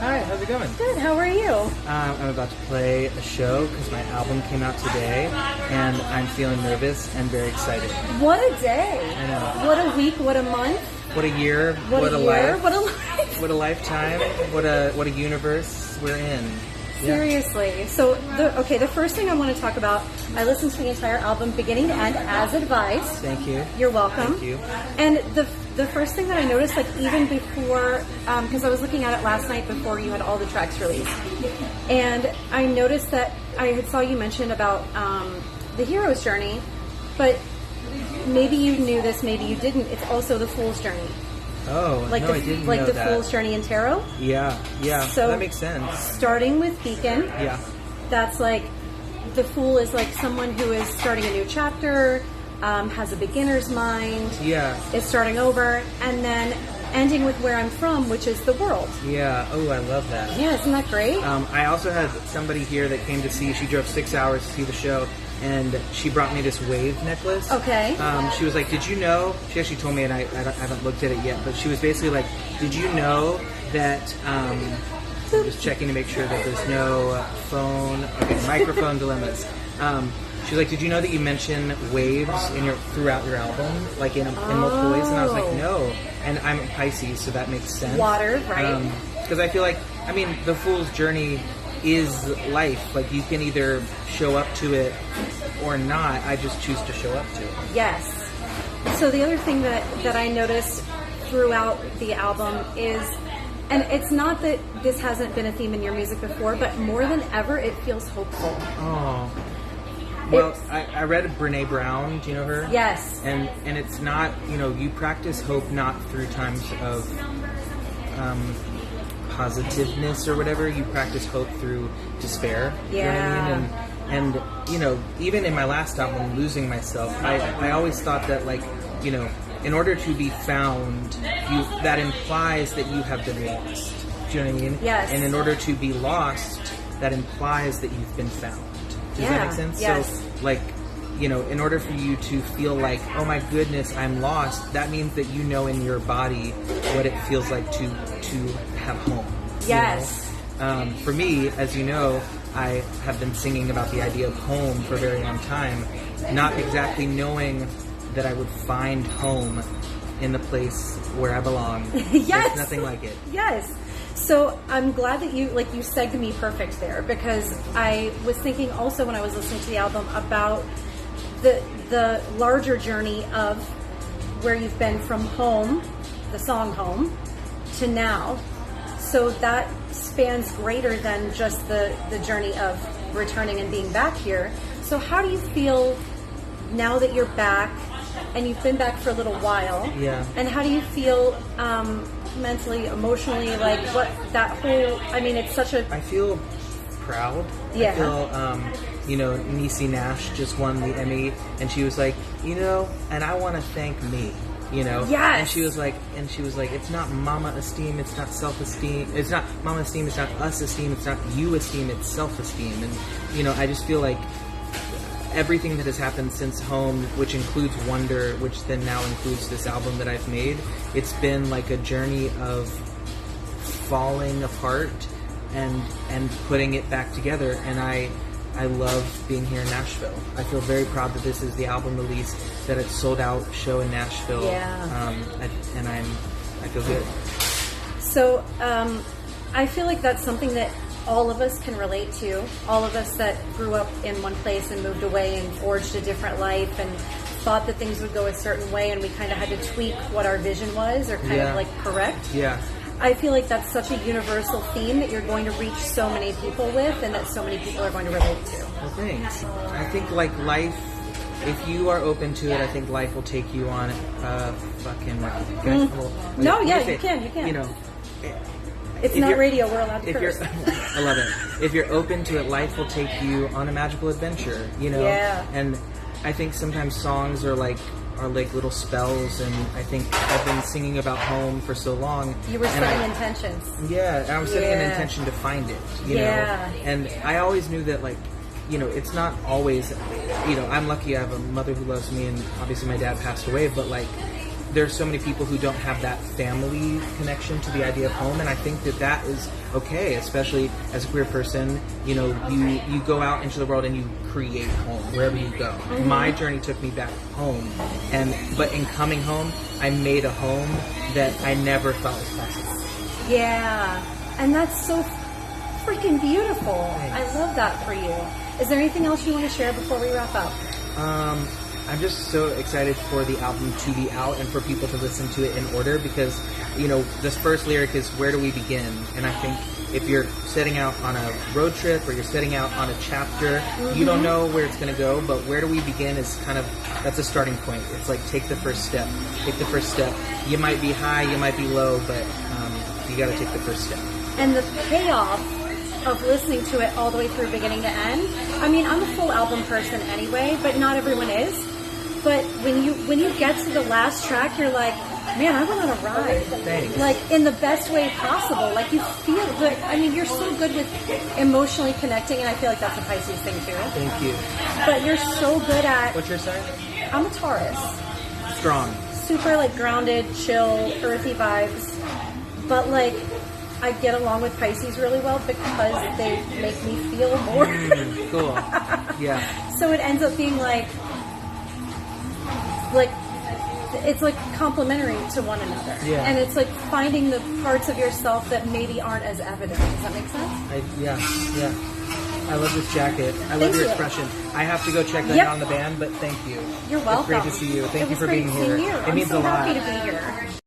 Hi, how's it going? Good, how are you? I'm about to play a show because my album came out today, and I'm feeling nervous and very excited. What a day! I know. What a week, what a month. What a year, what a year, life. What a life. What a lifetime, what a universe we're in. Seriously. So, the first thing I want to talk about, I listened to the entire album beginning to end as advice. Thank you. You're welcome. Thank you. And the first thing that I noticed, like even before, because I was looking at it last night before you had all the tracks released, and I noticed that I had saw you mention about the hero's journey, but maybe you knew this, maybe you didn't. It's also the fool's journey. Oh, like no, I didn't know like the that. Fool's Journey in tarot. Yeah. So that makes sense. Starting with Beacon. Yeah. That's like the Fool is like someone who is starting a new chapter, has a beginner's mind. Yeah. Is starting over, and then ending with Where I'm From, which is the world. Yeah. Oh, I love that. Yeah, isn't that great? I also had somebody here that came to see. She drove 6 hours to see the show. And she brought me this wave necklace. Okay. She was like, did you know, she actually told me, and I haven't looked at it yet, but she was basically like, did you know that, I'm just checking to make sure that there's no microphone dilemmas. She was like, did you know that you mention waves throughout your album, like in multiple ways? And I was like, no. And I'm a Pisces, so that makes sense. Water, right? Because I feel like, the Fool's Journey is life. Like, you can either show up to it or not. I just choose to show up to it. Yes. So the other thing that I noticed throughout the album is, and it's not that this hasn't been a theme in your music before, but more than ever, it feels hopeful. Oh. Well, I read Brene Brown. Do you know her? Yes. And it's not, you practice hope not through times of positiveness or whatever. You practice hope through despair. Yeah. You know what I mean? And even in my last album, Losing Myself, I always thought that, like, in order to be found, that implies that you have been lost. Do you know what I mean? Yes. And in order to be lost, that implies that you've been found. Does that make sense? Yes. So, like, in order for you to feel like, oh my goodness, I'm lost, that means that you know in your body what it feels like to have home. Yes. For me, as you know, I have been singing about the idea of home for a very long time, not exactly knowing that I would find home in the place where I belong. Yes. There's nothing like it. Yes. So I'm glad that you segged me perfect there, because I was thinking also when I was listening to the album about the larger journey of where you've been from home, the song Home, to now. So that spans greater than just the journey of returning and being back here. So how do you feel now that you're back, and you've been back for a little while? Yeah. And how do you feel mentally, emotionally, like what that whole, it's such a... I feel proud. Yeah. I feel, Niecy Nash just won the Emmy, and she was like, and I want to thank me. Yes. And she was like, it's not mama esteem, it's not self-esteem, it's not mama esteem, it's not us esteem, it's not you esteem, it's self-esteem. And, I just feel like everything that has happened since Home, which includes Wonder, which then now includes this album that I've made, it's been like a journey of falling apart and putting it back together. And I love being here in Nashville. I feel very proud that this is the album release, that it's sold out show in Nashville. Yeah. And I feel good. So I feel like that's something that all of us can relate to. All of us that grew up in one place and moved away and forged a different life and thought that things would go a certain way, and we kind of had to tweak what our vision was, or kind of correct. Yeah. I feel like that's such a universal theme that you're going to reach so many people with, and that so many people are going to relate to. Well, thanks. I think, like, life, if you are open to it, I think life will take you on fucking... No, yeah, you can. It's not radio, we're allowed to curse. I love it. If you're open to it, life will take you on a magical adventure, Yeah. And I think sometimes songs are like little spells, and I think I've been singing about home for so long. You were setting intentions. Yeah, and I was setting an intention to find it, you know? And I always knew that, like, it's not always, I'm lucky I have a mother who loves me, and obviously my dad passed away, but, like, there's so many people who don't have that family connection to the idea of home, and I think that is okay, especially as a queer person. You know, you go out into the world and you create home wherever you go. My journey took me back home, but in coming home, I made a home that I never thought was possible. Yeah, and that's so freaking beautiful. Thanks. I love that for you. Is there anything else you want to share before we wrap up? I'm just so excited for the album to be out and for people to listen to it in order, because, you know, this first lyric is where do we begin? And I think if you're setting out on a road trip or you're setting out on a chapter, you don't know where it's going to go, but where do we begin is kind of, that's a starting point. It's like, take the first step. Take the first step. You might be high, you might be low, but you got to take the first step. And the payoff of listening to it all the way through beginning to end. I mean, I'm a full album person anyway, but not everyone is. But when you get to the last track, you're like, man, I went on a ride. Thanks. Like, in the best way possible. Like, you feel good. I mean, you're so good with emotionally connecting, and I feel like that's a Pisces thing too. Thank you. But you're so good at... What's your sign? I'm a Taurus. Strong. Super, like, grounded, chill, earthy vibes. But, like, I get along with Pisces really well because they make me feel more. Cool. Yeah. So it ends up being like it's like complementary to one another. Yeah. And it's like finding the parts of yourself that maybe aren't as evident. Does that make sense? Yeah. I love this jacket. I love Thank your you. expression. I have to go check that out on the band, but thank you. You're welcome. It's great to see you. Thank you for being It was great here. seeing you. It means I'm so a lot. happy to be here.